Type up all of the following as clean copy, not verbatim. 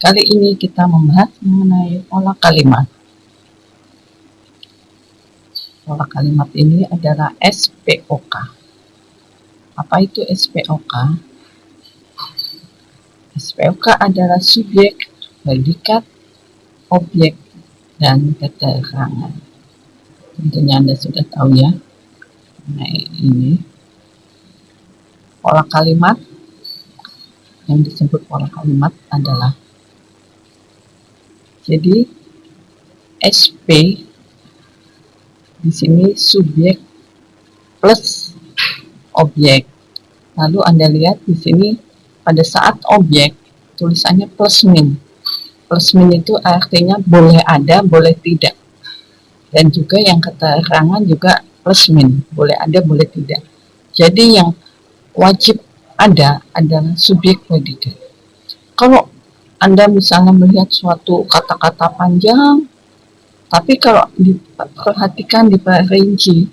Kali ini kita membahas mengenai pola kalimat. Pola kalimat ini adalah SPOK. Apa itu SPOK? SPOK adalah subjek, predikat, objek, dan keterangan. Tentunya Anda sudah tahu ya mengenai ini. Pola kalimat yang disebut pola kalimat adalah, jadi SP di sini subjek plus objek. Lalu Anda lihat di sini pada saat objek tulisannya plus min. Plus min itu artinya boleh ada, boleh tidak. Dan juga yang keterangan juga plus min, boleh ada, boleh tidak. Jadi yang wajib ada adalah subjek predikat. Kalau Anda misalnya melihat suatu kata-kata panjang, tapi kalau diperhatikan, diperinci,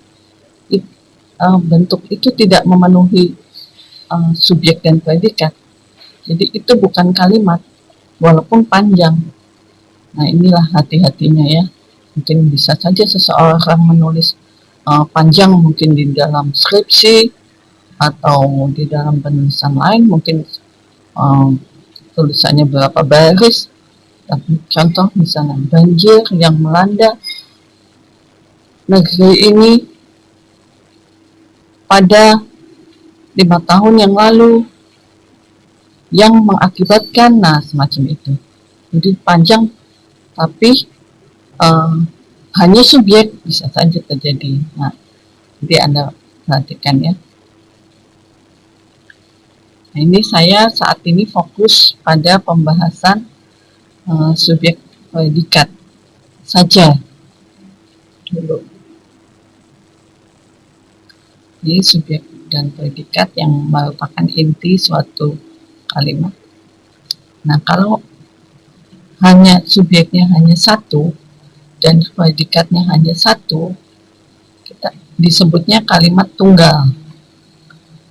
bentuk itu tidak memenuhi subjek dan predikat, jadi itu bukan kalimat walaupun panjang. Nah, inilah hati-hatinya ya. Mungkin bisa saja seseorang menulis panjang, mungkin di dalam skripsi atau di dalam penulisan lain, mungkin tulisannya berapa baris. Tapi contoh misalnya banjir yang melanda negeri ini pada 5 tahun yang lalu yang mengakibatkan, nah semacam itu. Jadi panjang tapi hanya subjek bisa saja terjadi. Nah, jadi Anda perhatikan ya. Nah, ini saya saat ini fokus pada pembahasan subjek predikat saja dulu. Ini subjek dan predikat yang merupakan inti suatu kalimat. Nah, kalau hanya subjeknya hanya satu dan predikatnya hanya satu, kita disebutnya kalimat tunggal.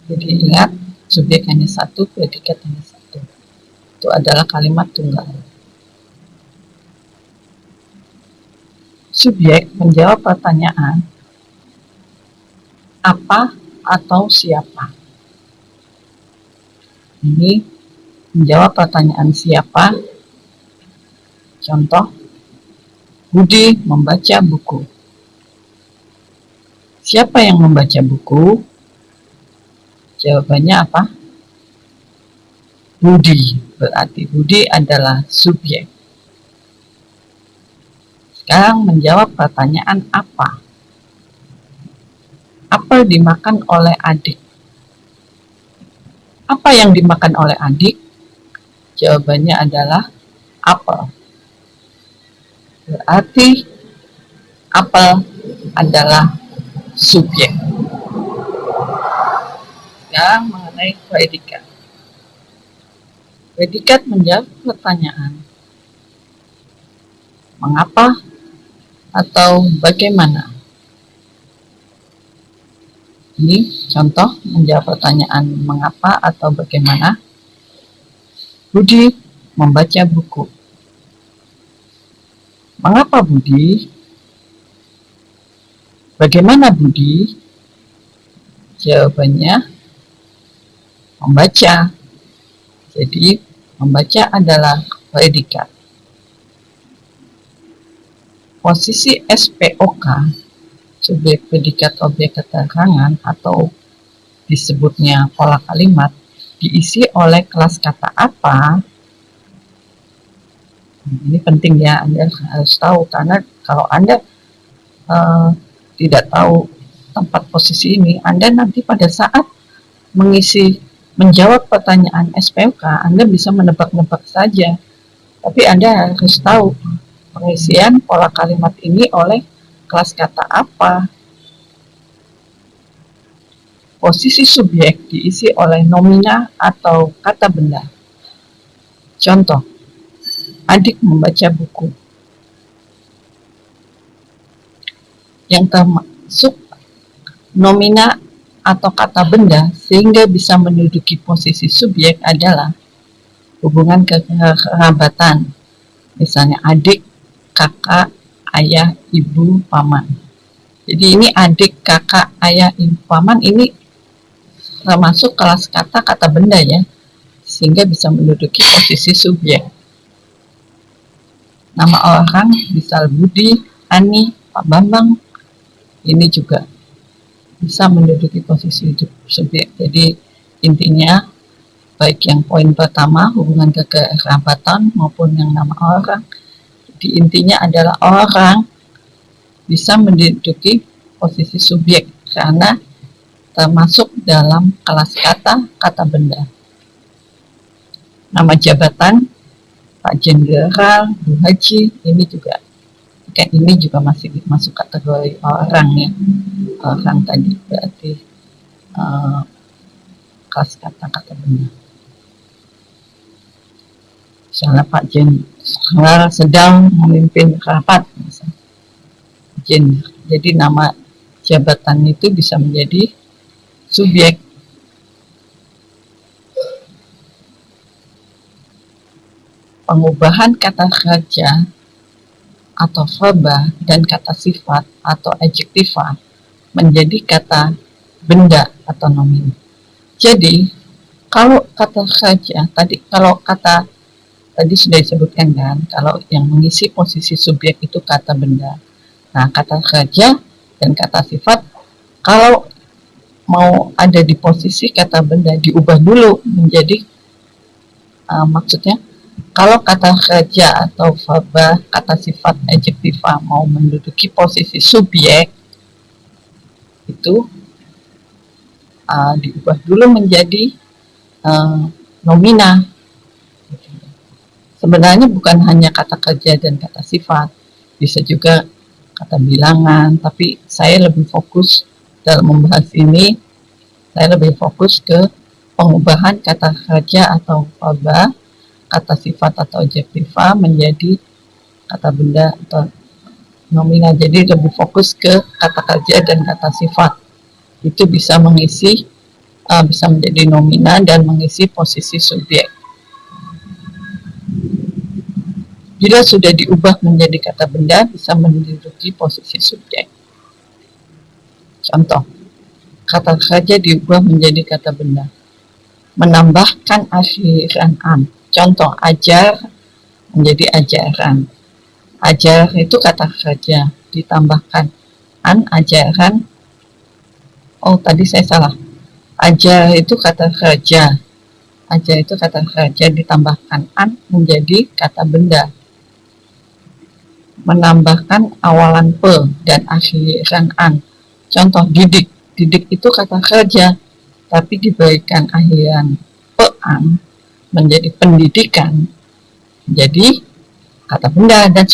Jadi ingat, subjek hanya satu, predikat hanya satu. Itu adalah kalimat tunggal. Subjek menjawab pertanyaan apa atau siapa. Ini menjawab pertanyaan siapa. Contoh, Budi membaca buku. Siapa yang membaca buku? Jawabannya apa? Budi. Berarti Budi adalah subjek. Sekarang menjawab pertanyaan apa. Apel dimakan oleh adik. Apa yang dimakan oleh adik? Jawabannya adalah apel. Berarti apel adalah subjek. Sekarang mengenai predikat. Predikat menjawab pertanyaan mengapa atau bagaimana. Ini contoh menjawab pertanyaan mengapa atau bagaimana. Budi membaca buku. Mengapa Budi? Bagaimana Budi? Jawabannya membaca. Jadi membaca adalah predikat. Posisi SPOK, subjek predikat objek keterangan atau disebutnya pola kalimat, diisi oleh kelas kata apa. Ini penting ya, Anda harus tahu, karena kalau Anda tidak tahu tempat posisi ini, Anda nanti pada saat menjawab pertanyaan SPOK, Anda bisa menebak-nebak saja. Tapi Anda harus tahu pengisian pola kalimat ini oleh kelas kata apa. Posisi subjek diisi oleh nomina atau kata benda. Contoh, adik membaca buku. Yang termasuk nomina atau kata benda sehingga bisa menduduki posisi subjek adalah hubungan kekerabatan, misalnya adik, kakak, ayah, ibu, paman. Jadi ini adik, kakak, ayah, ibu, paman ini termasuk kelas kata benda ya, sehingga bisa menduduki posisi subjek. Nama orang misal Budi, Ani, Pak Bambang, ini juga bisa menduduki posisi subjek. Jadi intinya baik yang poin pertama hubungan kekerabatan maupun yang nama orang, di intinya adalah orang bisa menduduki posisi subjek karena termasuk dalam kelas kata benda. Nama jabatan Pak Jenderal, Bu Haji, ini juga masih masuk kategori orang ya. Orang tadi berarti kelas kata benda. Misalnya Pak Jenderal sedang memimpin rapat, misalnya. Jadi nama jabatan itu bisa menjadi subjek. Pengubahan kata kerja atau verba dan kata sifat atau adjektiva menjadi kata benda atau nomin. Jadi kalau kata kerja tadi sudah disebutkan kan, kalau yang mengisi posisi subjek itu kata benda. Nah, kata kerja dan kata sifat kalau mau ada di posisi kata benda diubah dulu menjadi maksudnya kalau kata kerja atau verba, kata sifat, adjektiva mau menduduki posisi subjek itu diubah dulu menjadi nomina. Sebenarnya bukan hanya kata kerja dan kata sifat, bisa juga kata bilangan, tapi saya lebih fokus dalam membahas ini, saya lebih fokus ke pengubahan kata kerja atau verba, kata sifat atau adjektiva menjadi kata benda atau nomina. Jadi lebih fokus ke kata kerja dan kata sifat. Itu bisa mengisi, bisa menjadi nomina dan mengisi posisi subjek. Bila sudah diubah menjadi kata benda, bisa menduduki posisi subjek. Contoh, kata kerja diubah menjadi kata benda. Menambahkan akhiran an. Contoh, ajar menjadi ajaran. Ajar itu kata kerja, ditambahkan an, ajaran. Oh, tadi saya salah. Ajar itu kata kerja. Ajar itu kata kerja, ditambahkan an menjadi kata benda. Menambahkan awalan pe dan akhiran an. Contoh, didik. Didik itu kata kerja, tapi diberikan akhiran pe an menjadi pendidikan. Jadi kata benda, dan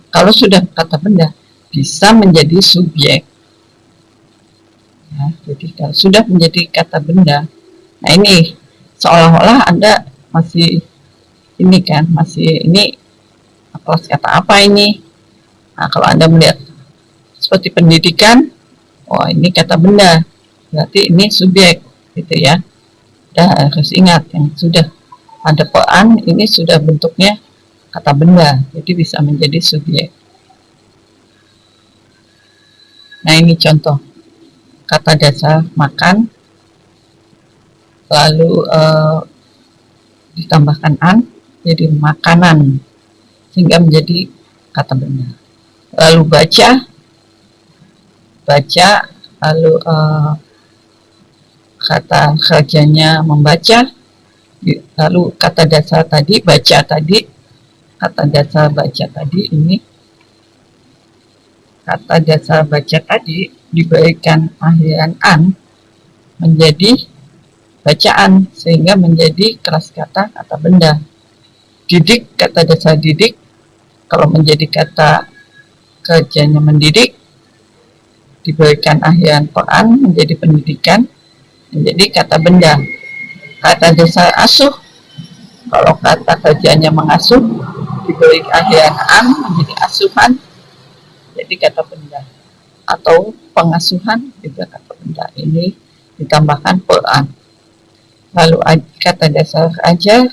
kalau sudah kata benda bisa menjadi subjek ya. Jadi kalau sudah menjadi kata benda, nah ini seolah-olah Anda masih ini kelas kata apa ini. Nah, kalau Anda melihat seperti pendidikan, oh ini kata benda, berarti ini subjek gitu ya. Dan harus ingat yang sudah ada pean ini sudah bentuknya kata benda, jadi bisa menjadi subjek. Nah, ini contoh kata dasar makan, lalu ditambahkan an, jadi makanan, sehingga menjadi kata benda. Lalu baca, lalu kata kerjanya membaca, lalu kata dasar tadi, baca tadi, kata dasar baca tadi ini, kata dasar baca tadi diberikan akhiran an menjadi bacaan, sehingga menjadi kelas kata benda. Didik, kata dasar didik, kalau menjadi kata kerjanya mendidik, diberikan akhiran peran menjadi pendidikan, menjadi kata benda. Kata dasar asuh, kalau kata kerjanya mengasuh, diberi akhiran an menjadi asuhan, jadi kata benda. Atau pengasuhan juga kata benda, ini ditambahkan peran. Lalu kata dasar ajar,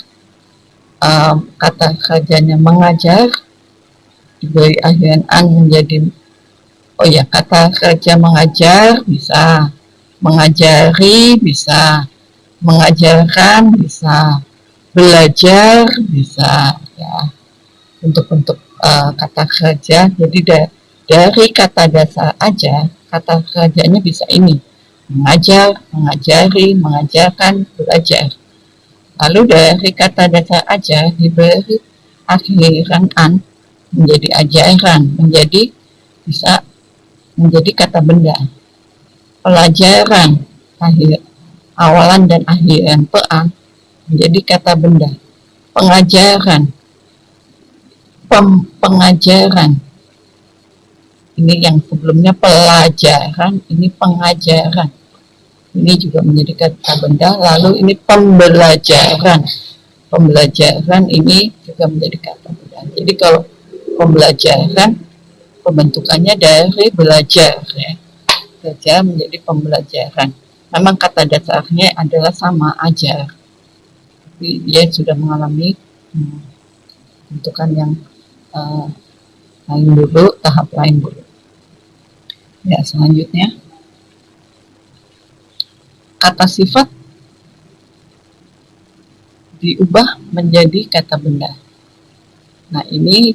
kata kerjanya mengajar diberi akhiran an menjadi, oh ya, kata kerja mengajar bisa, mengajari bisa, mengajarkan bisa, belajar bisa, ya, untuk kata kerja. Jadi dari kata dasar aja kata kerjanya bisa ini: mengajar, mengajari, mengajarkan, belajar. Lalu dari kata dasar aja diberi akhiran an menjadi ajaran, menjadi bisa menjadi kata benda. Pelajaran, akhir awalan dan akhiran pean menjadi kata benda. Pengajaran, pengajaran, ini yang sebelumnya pelajaran, ini pengajaran, ini juga menjadi kata benda. Lalu ini pembelajaran, pembelajaran ini juga menjadi kata benda. Jadi kalau pembelajaran pembentukannya dari belajar, ya, belajar menjadi pembelajaran. Memang kata dasarnya adalah sama, ajar, tapi dia sudah mengalami bentukan yang lain dulu, tahap lain dulu. Ya, selanjutnya kata sifat diubah menjadi kata benda. Nah, ini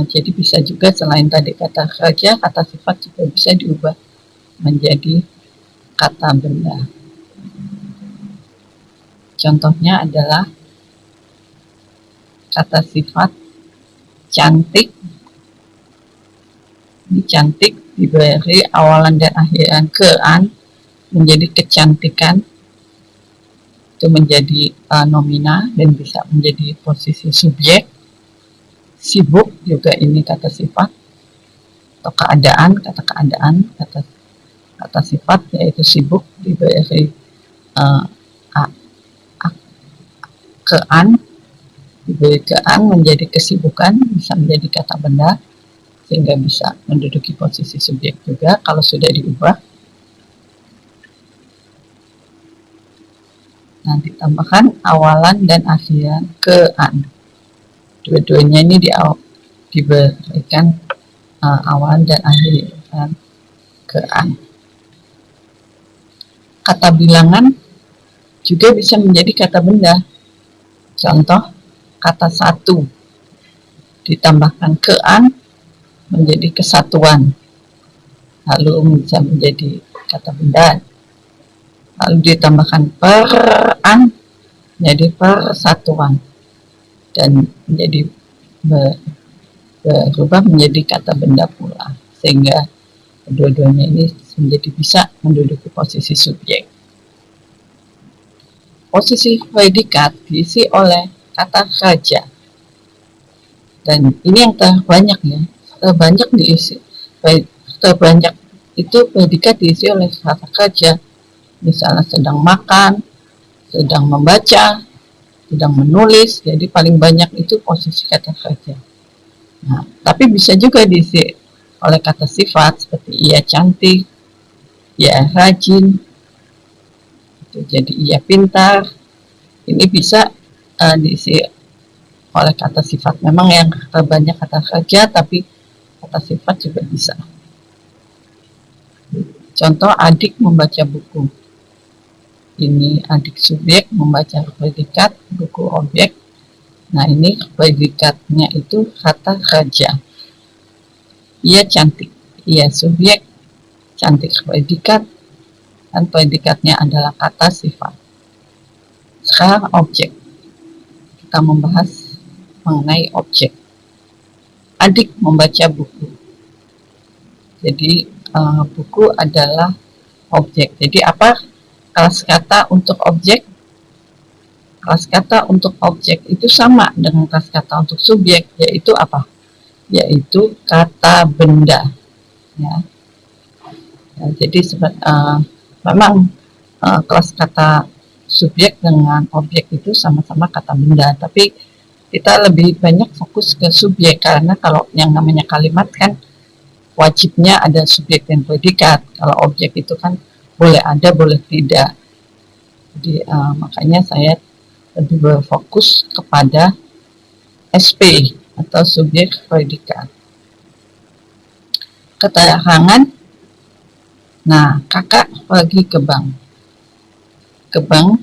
jadi bisa juga selain tadi kata kerja, kata sifat juga bisa diubah menjadi kata benda. Contohnya adalah kata sifat cantik. Ini cantik diberi awalan dan akhiran ke-an menjadi kecantikan, itu menjadi nomina dan bisa menjadi posisi subjek. Sibuk juga ini kata sifat, atau keadaan, kata keadaan, kata sifat yaitu sibuk diberi ke-an, diberi ke-an menjadi kesibukan, bisa menjadi kata benda sehingga bisa menduduki posisi subjek juga kalau sudah diubah. Nah, ditambahkan awalan dan akhiran ke-an. Dua-duanya ini diberikan awalan dan akhiran ke-an. Kata bilangan juga bisa menjadi kata benda. Contoh, kata satu ditambahkan ke-an menjadi kesatuan, lalu bisa menjadi kata benda. Lalu ditambahkan per-an menjadi persatuan dan menjadi berubah menjadi kata benda pula, sehingga kedua-duanya ini menjadi bisa menduduki posisi subjek. Posisi predikat diisi oleh kata kerja, dan ini yang terbanyak, ya, terbanyak diisi, terbanyak itu predikat diisi oleh kata kerja. Misalnya sedang makan, sedang membaca, sedang menulis, jadi paling banyak itu posisi kata kerja. Nah, tapi bisa juga diisi oleh kata sifat seperti ia cantik, ia rajin, jadi ia pintar. Ini bisa diisi oleh kata sifat. Memang yang terbanyak kata kerja, tapi kata sifat juga bisa. Contoh, adik membaca buku. Ini adik subjek, membaca predikat, buku objek. Nah, ini predikatnya itu kata kerja. Ia cantik, ia subjek, cantik predikat, dan predikatnya adalah kata sifat. Sekarang objek. Kita membahas mengenai objek. Adik membaca buku. Jadi buku adalah objek. Jadi apa kelas kata untuk objek? Kelas kata untuk objek itu sama dengan kelas kata untuk subjek, yaitu apa? Yaitu kata benda. Ya. Jadi memang kelas kata subjek dengan objek itu sama-sama kata benda, tapi kita lebih banyak fokus ke subjek, karena kalau yang namanya kalimat kan wajibnya ada subjek dan predikat. Kalau objek itu kan boleh ada, boleh tidak. Jadi makanya saya lebih berfokus kepada SP atau subjek predikat. Keterangan, nah kakak pergi ke bank. Ke bank,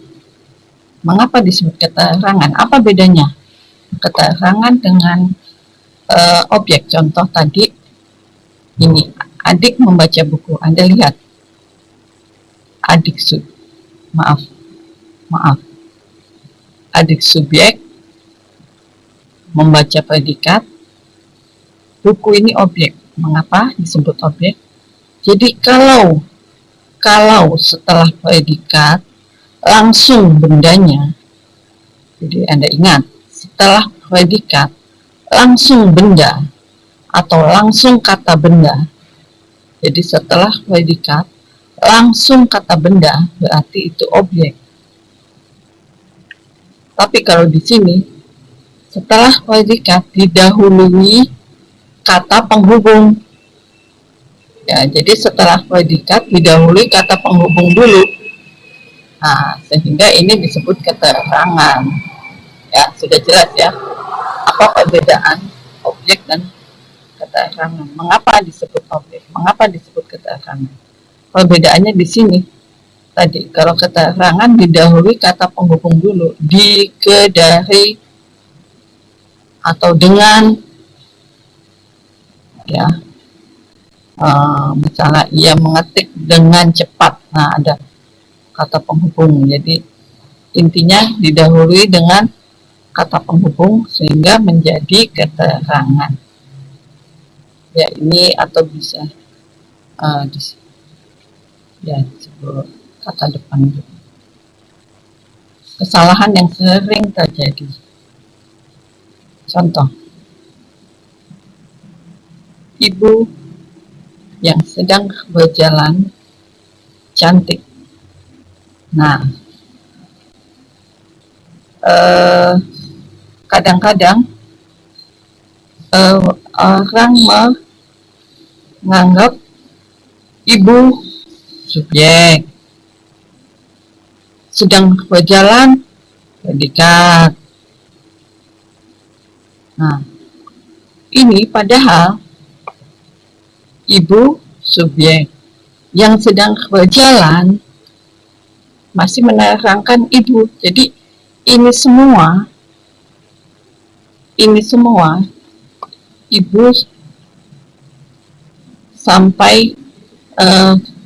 mengapa disebut keterangan? Apa bedanya keterangan dengan objek? Contoh tadi, ini adik membaca buku. Anda lihat, adik adik subjek membaca predikat, buku ini objek. Mengapa disebut objek? Jadi kalau setelah predikat langsung bendanya, jadi Anda ingat, setelah predikat langsung benda atau langsung kata benda, jadi setelah predikat langsung kata benda, berarti itu objek. Tapi kalau di sini setelah predikat didahului kata penghubung. Ya, jadi setelah predikat didahului kata penghubung dulu. Nah, sehingga ini disebut keterangan. Ya, sudah jelas ya. Apa perbedaan objek dan keterangan? Mengapa disebut objek? Mengapa disebut keterangan? Perbedaannya di sini. Tadi, kalau keterangan didahului kata penghubung dulu. Di, ke, dari, atau dengan, ya. Misalnya ia mengetik dengan cepat. Nah, ada kata penghubung. Jadi intinya didahului dengan kata penghubung sehingga menjadi keterangan. Ya, ini atau bisa ya disebut kata depan. Kesalahan yang sering terjadi. Contoh, ibu yang sedang berjalan cantik. Nah, kadang-kadang orang menganggap ibu subjek, sedang berjalan predikat. Nah, ini padahal ibu subjek yang sedang berjalan masih menerangkan ibu. Jadi ini semua ibu sampai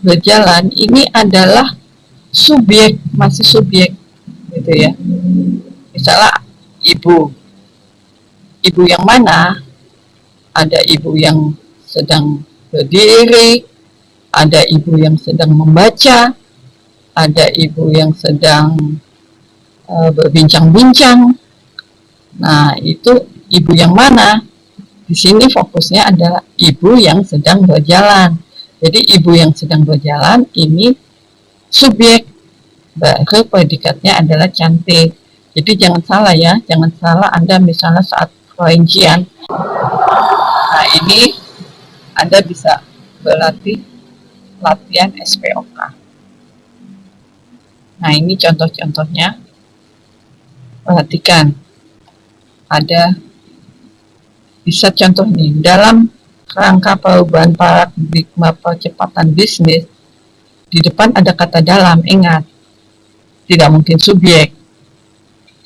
berjalan ini adalah subjek, masih subjek gitu ya. Misalnya ibu yang mana? Ada ibu yang sedang berdiri, ada ibu yang sedang membaca, ada ibu yang sedang berbincang-bincang. Nah, itu ibu yang mana? Di sini fokusnya adalah ibu yang sedang berjalan. Jadi ibu yang sedang berjalan ini subjek, baru predikatnya adalah cantik. Jadi jangan salah ya, jangan salah Anda misalnya saat perincian. Nah, ini Anda bisa berlatih latihan SPOK. Nah, ini contoh-contohnya. Perhatikan, ada bisa contoh nih, dalam rangka perubahan paradigma percepatan bisnis, di depan ada kata dalam, ingat, tidak mungkin subjek.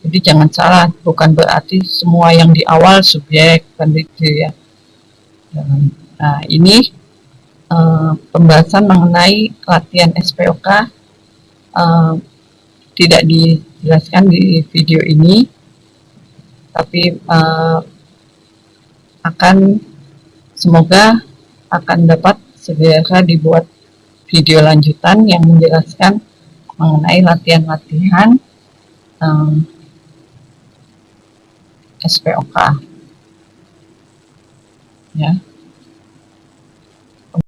Jadi jangan salah, bukan berarti semua yang di awal subjek, kan gitu ya. Nah, ini pembahasan mengenai latihan SPOK tidak dijelaskan di video ini, tapi semoga akan dapat segera dibuat video lanjutan yang menjelaskan mengenai latihan-latihan SPOK ya.